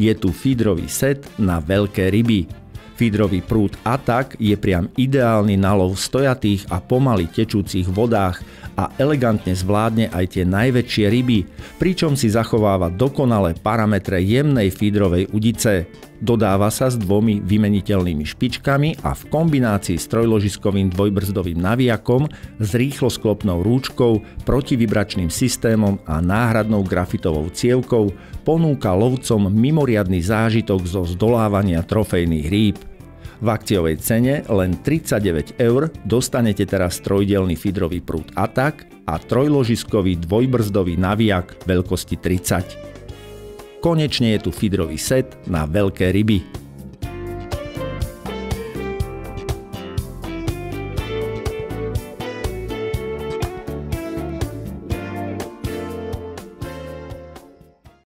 Je tu feederový set na veľké ryby. Feederový prúd Attack je priam ideálny na lov v stojatých a pomaly tečúcich vodách a elegantne zvládne aj tie najväčšie ryby, pričom si zachováva dokonalé parametre jemnej feederovej udice. Dodáva sa s 2 vymeniteľnými špičkami a v kombinácii s trojložiskovým dvojbrzdovým navijakom, s rýchlosklopnou rúčkou, protivibračným systémom a náhradnou grafitovou cievkou ponúka lovcom mimoriadny zážitok zo zdolávania trofejných rýb. V akciovej cene len 39 € dostanete teraz trojdielny feederový prúd Attack a trojložiskový dvojbrzdový navijak veľkosti 30. Konečne je tu feederový set na veľké ryby.